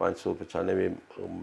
595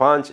5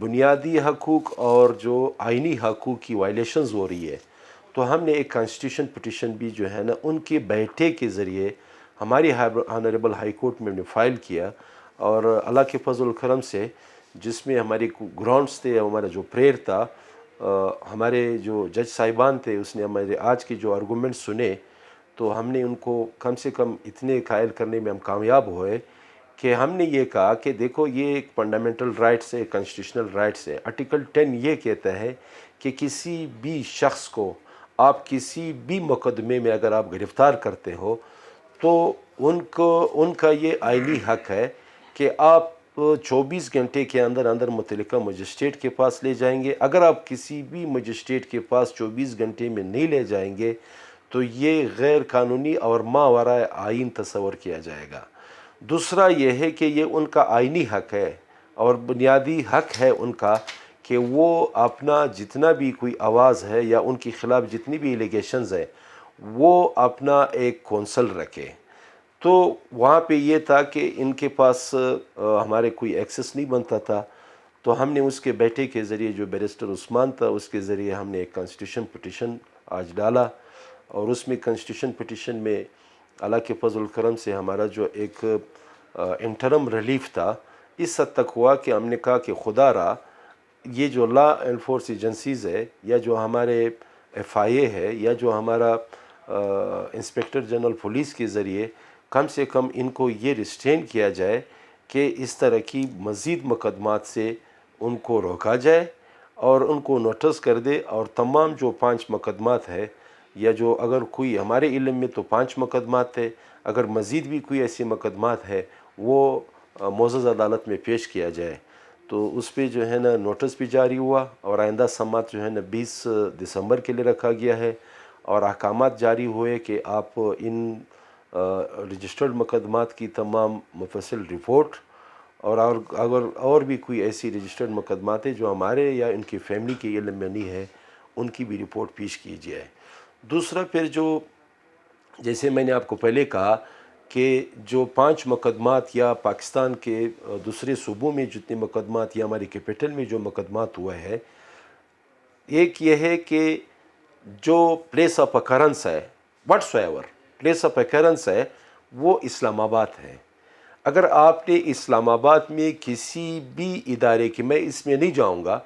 بنیادی حقوق اور جو آئینی حقوق کی وائلیشنز ہو رہی ہے، تو ہم نے ایک کانسٹیٹیوشن پٹیشن بھی جو ہے نا ان کے بیٹھے کے ذریعے ہماری آنریبل ہائی کورٹ میں نے فائل کیا، اور اللہ کے فضل و کرم سے جس میں ہمارے گراؤنڈز تھے، ہمارا جو پریئر تھا، ہمارے جو جج صاحبان تھے اس نے ہمارے آج کے جو آرگومنٹ سنے، تو ہم نے ان کو کم سے کم اتنے قائل کرنے میں ہم کامیاب ہوئے کہ ہم نے یہ کہا کہ دیکھو یہ ایک فنڈامنٹل رائٹس ہے، کانسٹیٹیوشنل رائٹس ہے۔ آرٹیکل 10 یہ کہتا ہے کہ کسی بھی شخص کو آپ کسی بھی مقدمے میں اگر آپ گرفتار کرتے ہو تو ان کا یہ آئینی حق ہے کہ آپ 24 گھنٹے کے اندر اندر متعلقہ مجسٹریٹ کے پاس لے جائیں گے۔ اگر آپ کسی بھی مجسٹریٹ کے پاس 24 گھنٹے میں نہیں لے جائیں گے تو یہ غیر قانونی اور ماورائے آئین تصور کیا جائے گا۔ دوسرا یہ ہے کہ یہ ان کا آئینی حق ہے اور بنیادی حق ہے ان کا کہ وہ اپنا جتنا بھی کوئی آواز ہے یا ان کے خلاف جتنی بھی ایلیگیشنز ہیں وہ اپنا ایک کونسل رکھے۔ تو وہاں پہ یہ تھا کہ ان کے پاس ہمارے کوئی ایکسس نہیں بنتا تھا، تو ہم نے اس کے بیٹے کے ذریعے جو بیرسٹر عثمان تھا اس کے ذریعے ہم نے ایک کانسٹیٹیوشن پٹیشن آج ڈالا، اور اس میں کانسٹیٹیوشن پٹیشن میں اللہ کے فضل و کرم سے ہمارا جو ایک انٹرم ریلیف تھا اس حد تک ہوا کہ ہم نے کہا کہ خدا را یہ جو لا انفورس ایجنسیز ہے یا جو ہمارے ایف آئی اے ہے یا جو ہمارا انسپیکٹر جنرل پولیس کے ذریعے کم سے کم ان کو یہ ریسٹرین کیا جائے کہ اس طرح کی مزید مقدمات سے ان کو روکا جائے اور ان کو نوٹس کر دے، اور تمام جو 5 مقدمات ہے یا جو اگر کوئی ہمارے علم میں تو 5 مقدمات تھے، اگر مزید بھی کوئی ایسی مقدمات ہے وہ معزز عدالت میں پیش کیا جائے۔ تو اس پہ جو ہے نا نوٹس بھی جاری ہوا، اور آئندہ سماعت جو ہے نا 20 دسمبر کے لیے رکھا گیا ہے، اور احکامات جاری ہوئے کہ آپ ان رجسٹرڈ مقدمات کی تمام مفصل رپورٹ، اور اگر اور بھی کوئی ایسی رجسٹرڈ مقدمات ہیں جو ہمارے یا ان کی فیملی کے علم میں نہیں ہے ان کی بھی رپورٹ پیش کی جائے۔ دوسرا پھر جو جیسے میں نے آپ کو پہلے کہا کہ جو 5 مقدمات یا پاکستان کے دوسرے صوبوں میں جتنے مقدمات یا ہماری کیپٹل میں جو مقدمات ہوئے ہیں، ایک یہ ہے کہ جو پلیس آف اکرنس ہے what's ever place of occurrence ہے وہ اسلام آباد ہے۔ اگر آپ نے اسلام آباد میں کسی بھی ادارے کی، میں اس میں نہیں جاؤں گا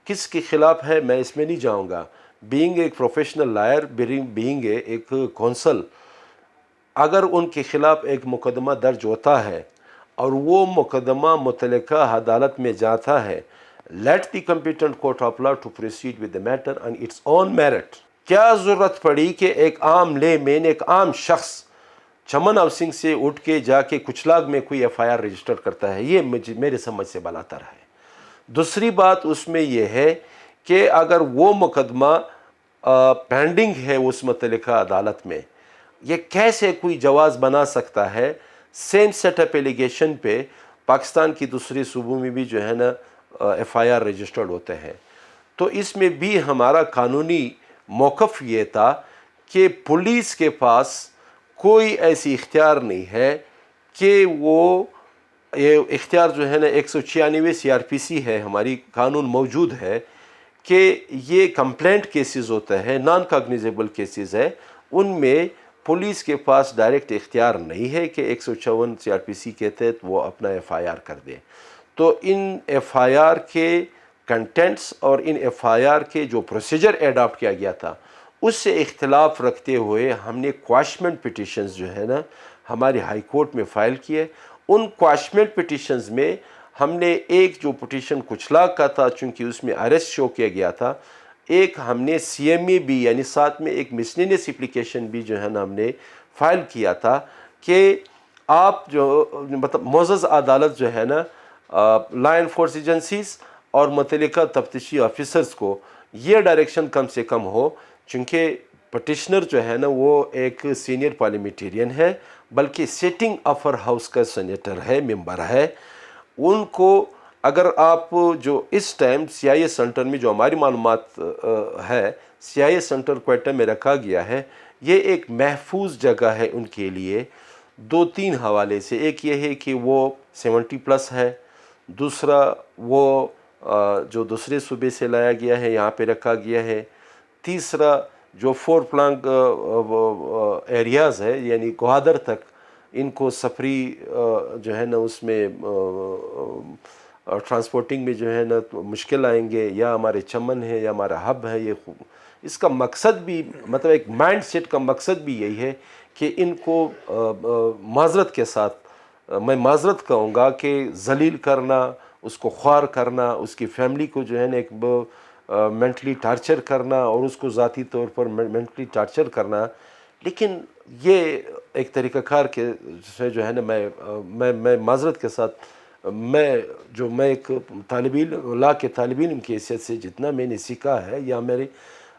کس کے خلاف ہے، میں اس میں نہیں جاؤں گا، بینگ ایک پروفیشنل لائر، بینگ ایک کونسل، اگر ان کے خلاف ایک مقدمہ درج ہوتا ہے اور وہ مقدمہ متعلقہ عدالت میں جاتا ہے، let the competent court of law to proceed with the matter on its own merit. کیا ضرورت پڑی کہ ایک عام لے مین، ایک عام شخص چمن ہاؤسنگ سے اٹھ کے جا کے کچلاگ میں کوئی ایف آئی آر رجسٹر کرتا ہے؟ یہ میرے سمجھ سے بالاتر ہے۔ دوسری بات اس میں یہ ہے کہ اگر وہ مقدمہ پینڈنگ ہے اس متعلقہ عدالت میں، یہ کیسے کوئی جواز بنا سکتا ہے سیم سیٹ اپ ایلیگیشن پہ پاکستان کی دوسرے صوبوں میں بھی جو ہے نا ایف آئی آر رجسٹرڈ ہوتے ہیں؟ تو اس میں بھی ہمارا قانونی موقف یہ تھا کہ پولیس کے پاس کوئی ایسی اختیار نہیں ہے کہ وہ یہ اختیار جو ہے نا 196 سی آر پی سی ہے، ہماری قانون موجود ہے کہ یہ کمپلینٹ کیسز ہوتا ہے، نان کاگنیزیبل کیسز ہے، ان میں پولیس کے پاس ڈائریکٹ اختیار نہیں ہے کہ 154 سی آر پی سی کے تحت وہ اپنا ایف آئی آر کر دے۔ تو ان ایف آئی آر کے کنٹینٹس اور ان ایف آئی آر کے جو پروسیجر ایڈاپٹ کیا گیا تھا اس سے اختلاف رکھتے ہوئے ہم نے کواشمنٹ پٹیشنز جو ہے نا ہماری ہائی کورٹ میں فائل کیے۔ ان کواشمنٹ پٹیشنز میں ہم نے ایک جو پٹیشن کچلاگ کا تھا چونکہ اس میں اریسٹ شو کیا گیا تھا، ایک ہم نے سی ایم اے بھی یعنی ساتھ میں ایک مسلینس اپلیکیشن بھی جو ہے نا ہم نے فائل کیا تھا کہ آپ جو مطلب معزز عدالت جو ہے نا لا انفورس ایجنسیز اور متعلقہ تفتیشی آفیسرز کو یہ ڈائریکشن کم سے کم ہو، چونکہ پٹیشنر جو ہے نا وہ ایک سینئر پارلیمنٹیرین ہے بلکہ سیٹنگ اپر ہاؤس کا سینیٹر ہے، ممبر ہے، ان کو اگر آپ جو اس time C I a centre میں جو ہماری معلومات ہے سی آئی اے سینٹر کوئٹہ میں رکھا گیا ہے، یہ ایک محفوظ جگہ ہے ان کے لیے 2-3 حوالے سے۔ ایک یہ ہے کہ وہ 70 پلس ہے، دوسرا وہ جو دوسرے صوبے سے لایا گیا ہے یہاں پہ رکھا گیا ہے. تیسرا جو 4 پلانگ ایریاز ہے یعنی گوادر تک ان کو سفری جو ہے نا اس میں ٹرانسپورٹنگ میں جو ہے نا مشکل آئیں گے. یا ہمارے چمن ہے یا ہمارا ہب ہے, یہ اس کا مقصد بھی مطلب ایک مائنڈ سیٹ کا مقصد بھی یہی ہے کہ ان کو معذرت کے ساتھ, میں معذرت کہوں گا کہ ذلیل کرنا, اس کو خوار کرنا, اس کی فیملی کو جو ہے نا ایک مینٹلی ٹارچر کرنا اور اس کو ذاتی طور پر مینٹلی ٹارچر کرنا. لیکن یہ ایک طریقہ کار کے سے جو ہے نا میں معذرت کے ساتھ میں ایک طالب علم لا کے طالب علم کی حیثیت سے جتنا میں نے سیکھا ہے یا میری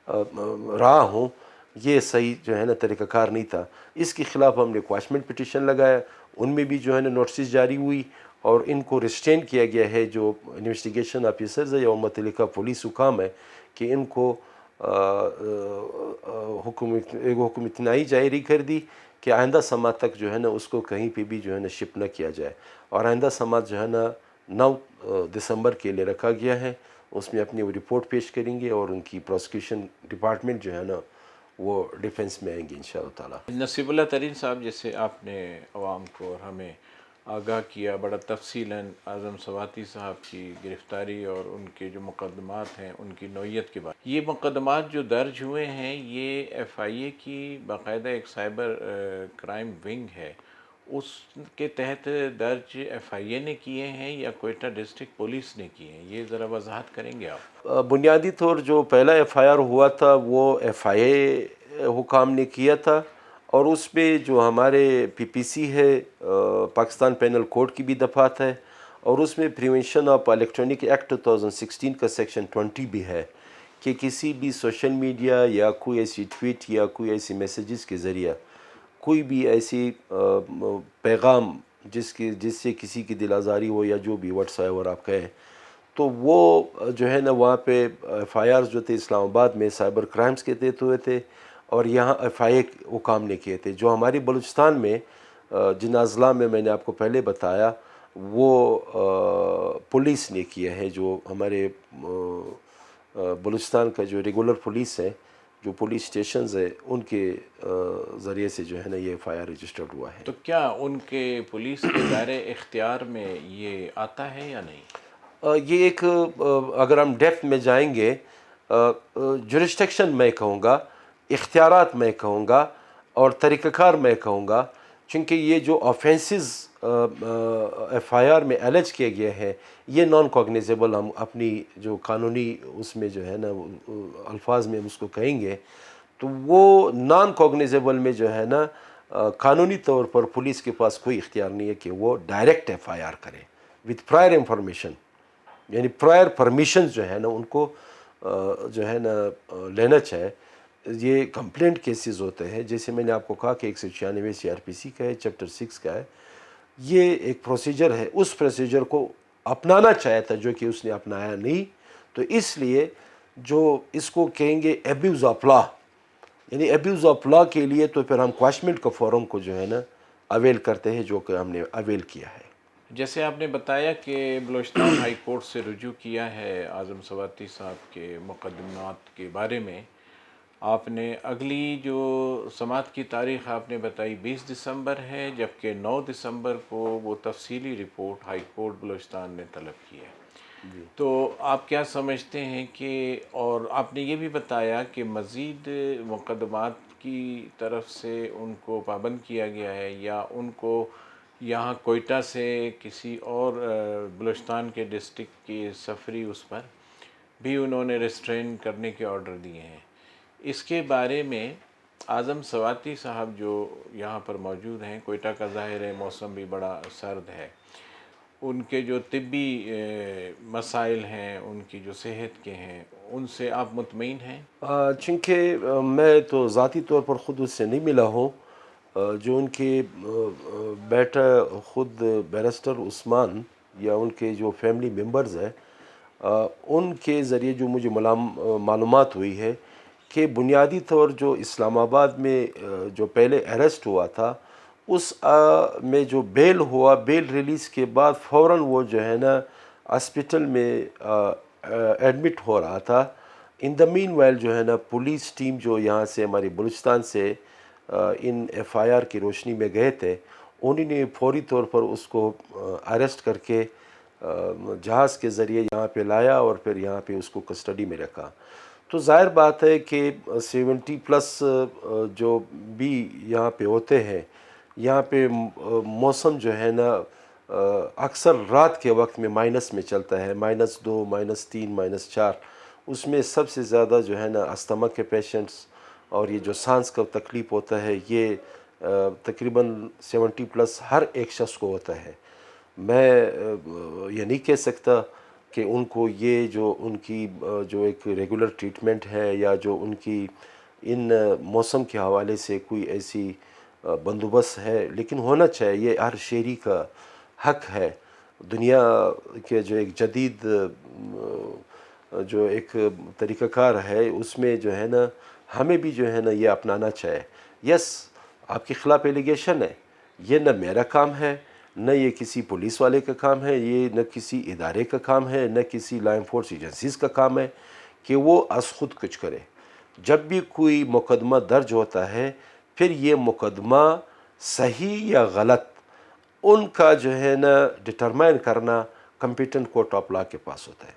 رہا ہوں, یہ صحیح جو ہے نا طریقہ کار نہیں تھا. اس کے خلاف ہم نے کواشمنٹ پٹیشن لگایا, ان میں بھی جو ہے نا نوٹسز جاری ہوئی اور ان کو ریسٹین کیا گیا ہے جو انویسٹیگیشن آفیسرز ہے یا متعلقہ پولیس حکام ہے کہ ان کو حکم اتنائی جاری کر دی کہ آئندہ سماعت تک جو ہے نا اس کو کہیں پہ بھی جو ہے نا شپ نہ کیا جائے. اور آئندہ سماعت جو ہے نا 9 دسمبر کے لیے رکھا گیا ہے, اس میں اپنی وہ رپورٹ پیش کریں گے اور ان کی پروسیکیوشن ڈپارٹمنٹ جو ہے نا وہ ڈیفنس میں آئیں گے انشاءاللہ تعالیٰ. نصیب اللہ ترین صاحب, جیسے آپ نے عوام کو اور ہمیں آگاہ کیا بڑا تفصیلاً اعظم سواتی صاحب کی گرفتاری اور ان کے جو مقدمات ہیں ان کی نوعیت کے بعد, یہ مقدمات جو درج ہوئے ہیں یہ ایف آئی اے کی باقاعدہ ایک سائبر کرائم ونگ ہے, اس کے تحت درج ایف آئی اے نے کیے ہیں یا کوئٹہ ڈسٹرکٹ پولیس نے کیے ہیں, یہ ذرا وضاحت کریں گے آپ؟ بنیادی طور جو پہلا ایف آئی آر ہوا تھا وہ ایف آئی اے حکام نے کیا تھا, اور اس پہ جو ہمارے پی پی سی ہے پاکستان پینل کوڈ کی بھی دفعات ہے, اور اس میں پریونشن آف الیکٹرانک ایکٹ 2016 کا سیکشن 20 بھی ہے کہ کسی بھی سوشل میڈیا یا کوئی ایسی ٹویٹ یا کوئی ایسی میسیجز کے ذریعہ کوئی بھی ایسی پیغام جس سے کسی کی دل آزاری ہو یا جو بھی واٹس ایور آپ کہیں, تو وہ جو ہے نا وہاں پہ ایف آئی آرز جو تھے اسلام آباد میں سائبر کرائمز کے تحت ہوئے تھے اور یہاں ایف آئی اے حکام نے کیے تھے. جو ہماری بلوچستان میں جن اضلاع میں نے آپ کو پہلے بتایا وہ پولیس نے کیا ہے, جو ہمارے بلوچستان کا جو ریگولر پولیس ہے, جو پولیس اسٹیشنز ہے, ان کے ذریعے سے جو ہے نا یہ ایف آئی آر رجسٹرڈ ہوا ہے. تو کیا ان کے پولیس کے دائرے اختیار میں یہ آتا ہے یا نہیں؟ یہ ایک اگر ہم ڈیپتھ میں جائیں گے, جورسڈکشن میں کہوں گا, اختیارات میں کہوں گا, اور طریقہ کار میں کہوں گا, چونکہ یہ جو آفینسز ایف آئی آر میں ایلیج کیے گئے ہیں یہ نان کوگنیزیبل ہم اپنی جو قانونی اس میں جو ہے نا الفاظ میں ہم اس کو کہیں گے, تو وہ نان کوگنیزیبل میں جو ہے نا قانونی طور پر پولیس کے پاس کوئی اختیار نہیں ہے کہ وہ ڈائریکٹ ایف آئی آر کرے وتھ پرائر انفارمیشن, یعنی پرائر پرمیشنز جو ہے نا ان کو جو ہے نا لینا چاہے. یہ کمپلینٹ کیسز ہوتے ہیں, جیسے میں نے آپ کو کہا کہ 196 سی آر پی سی کا ہے, چیپٹر 6 کا ہے, یہ ایک پروسیجر ہے, اس پروسیجر کو اپنانا چاہا تھا جو کہ اس نے اپنایا نہیں, تو اس لیے جو اس کو کہیں گے ایبیوز آف لا, یعنی ایبیوز آف لا کے لیے تو پھر ہم کواشمنٹ کا فورم کو جو ہے نا اویل کرتے ہیں, جو کہ ہم نے اویل کیا ہے. جیسے آپ نے بتایا کہ بلوچستان ہائی کورٹ سے رجوع کیا ہے اعظم سواتی صاحب کے مقدمات کے بارے میں, آپ نے اگلی جو سماعت کی تاریخ آپ نے بتائی 20 دسمبر ہے, جبکہ 9 دسمبر کو وہ تفصیلی رپورٹ ہائی کورٹ بلوچستان نے طلب کی ہے. تو آپ کیا سمجھتے ہیں کہ, اور آپ نے یہ بھی بتایا کہ مزید مقدمات کی طرف سے ان کو پابند کیا گیا ہے یا ان کو یہاں کوئٹہ سے کسی اور بلوچستان کے ڈسٹرکٹ کی سفری اس پر بھی انہوں نے ریسٹرین کرنے کے آرڈر دیے ہیں. اس کے بارے میں اعظم سواتی صاحب جو یہاں پر موجود ہیں, کوئٹہ کا ظاہر ہے موسم بھی بڑا سرد ہے, ان کے جو طبی مسائل ہیں, ان کی جو صحت کے ہیں, ان سے آپ مطمئن ہیں؟ چونکہ میں تو ذاتی طور پر خود اس سے نہیں ملا ہوں, جو ان کے بیٹا خود بیرسٹر عثمان یا ان کے جو فیملی ممبرز ہیں, ان کے ذریعے جو مجھے معلومات ہوئی ہے کہ بنیادی طور جو اسلام آباد میں جو پہلے اریسٹ ہوا تھا اس میں جو بیل ہوا, بیل ریلیز کے بعد فوراً وہ جو ہے نا ہاسپٹل میں ایڈمٹ ہو رہا تھا. ان دا مین وائل جو ہے نا پولیس ٹیم جو یہاں سے ہماری بلوچستان سے ان ایف آئی آر کی روشنی میں گئے تھے, انہوں نے فوری طور پر اس کو اریسٹ کر کے جہاز کے ذریعے یہاں پہ لایا اور پھر یہاں پہ اس کو کسٹڈی میں رکھا. تو ظاہر بات ہے کہ 70+ جو بھی یہاں پہ ہوتے ہیں, یہاں پہ موسم جو ہے نا اکثر رات کے وقت میں مائنس میں چلتا ہے, -2 -3 -4. اس میں سب سے زیادہ جو ہے نا استھما کے پیشنٹس اور یہ جو سانس کا تکلیف ہوتا ہے, یہ تقریباً 70+ ہر ایک شخص کو ہوتا ہے. میں یہ نہیں کہہ سکتا کہ ان کو یہ جو ان کی جو ایک ریگولر ٹریٹمنٹ ہے یا جو ان کی ان موسم کے حوالے سے کوئی ایسی بندوبست ہے, لیکن ہونا چاہیے. ہر شہری کا حق ہے. دنیا کے جو ایک جدید جو ایک طریقہ کار ہے, اس میں جو ہے نا ہمیں بھی جو ہے نا یہ اپنانا چاہے. یس, آپ کے خلاف ایلیگیشن ہے, یہ نہ میرا کام ہے, نہ یہ کسی پولیس والے کا کام ہے, یہ نہ کسی ادارے کا کام ہے, نہ کسی لا انفورس ایجنسیز کا کام ہے کہ وہ از خود کچھ کرے. جب بھی کوئی مقدمہ درج ہوتا ہے, پھر یہ مقدمہ صحیح یا غلط ان کا جو ہے نا ڈٹرمائن کرنا کمپیٹنٹ کورٹ آف لا کے پاس ہوتا ہے.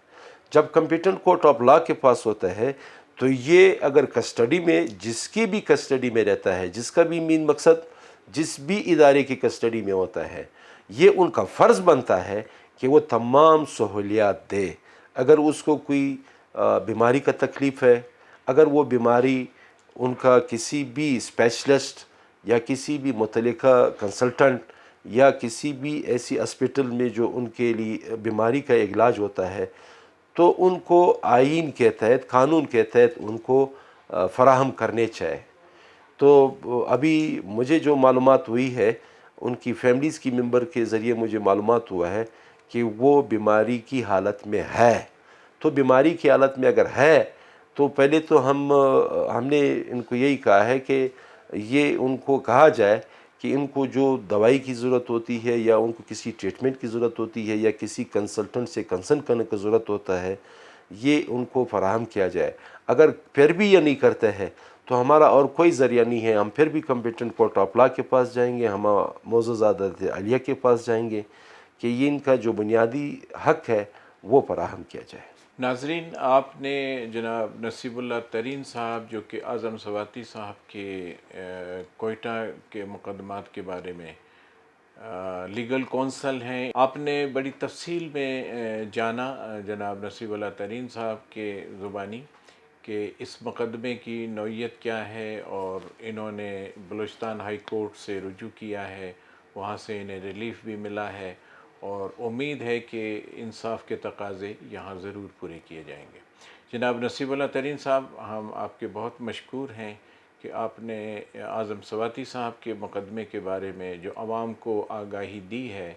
جب کمپیٹنٹ کورٹ آف لا کے پاس ہوتا ہے تو یہ اگر کسٹڈی میں جس کی بھی کسٹڈی میں رہتا ہے, جس کا بھی مین مقصد جس بھی ادارے کی کسٹڈی میں ہوتا ہے, یہ ان کا فرض بنتا ہے کہ وہ تمام سہولیات دے. اگر اس کو کوئی بیماری کا تکلیف ہے, اگر وہ بیماری ان کا کسی بھی اسپیشلسٹ یا کسی بھی متعلقہ کنسلٹنٹ یا کسی بھی ایسی ہاسپٹل میں جو ان کے لیے بیماری کا علاج ہوتا ہے, تو ان کو آئین کے تحت, قانون کے تحت ان کو فراہم کرنے چاہیے. تو ابھی مجھے جو معلومات ہوئی ہے, ان کی فیملیز کی ممبر کے ذریعے مجھے معلومات ہوا ہے کہ وہ بیماری کی حالت میں ہے. تو بیماری کی حالت میں اگر ہے تو پہلے تو ہم نے ان کو یہی کہا ہے کہ یہ ان کو کہا جائے کہ ان کو جو دوائی کی ضرورت ہوتی ہے یا ان کو کسی ٹریٹمنٹ کی ضرورت ہوتی ہے یا کسی کنسلٹنٹ سے کنسلٹ کرنے کی ضرورت ہوتا ہے, یہ ان کو فراہم کیا جائے. اگر پھر بھی یہ نہیں کرتے ہیں تو ہمارا اور کوئی ذریعہ نہیں ہے, ہم پھر بھی کمپیٹنٹ کورٹ آف لا کے پاس جائیں گے, ہم معزز عدالت عالیہ کے پاس جائیں گے کہ یہ ان کا جو بنیادی حق ہے وہ فراہم کیا جائے. ناظرین, آپ نے جناب نصیب اللہ ترین صاحب جو کہ اعظم سواتی صاحب کے کوئٹہ کے مقدمات کے بارے میں لیگل کونسل ہیں, آپ نے بڑی تفصیل میں جانا جناب نصیب اللہ ترین صاحب کے زبانی کہ اس مقدمے کی نوعیت کیا ہے, اور انہوں نے بلوچستان ہائی کورٹ سے رجوع کیا ہے, وہاں سے انہیں ریلیف بھی ملا ہے, اور امید ہے کہ انصاف کے تقاضے یہاں ضرور پورے کیے جائیں گے. جناب نصیب اللہ ترین صاحب, ہم آپ کے بہت مشکور ہیں کہ آپ نے اعظم سواتی صاحب کے مقدمے کے بارے میں جو عوام کو آگاہی دی ہے,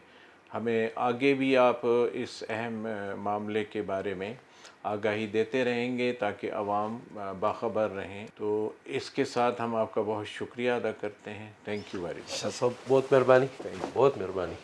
ہمیں آگے بھی آپ اس اہم معاملے کے بارے میں آگاہی دیتے رہیں گے تاکہ عوام باخبر رہیں. تو اس کے ساتھ ہم آپ کا بہت شکریہ ادا کرتے ہیں. Thank you very much. Shah صاحب بہت مہربانی, بہت مہربانی.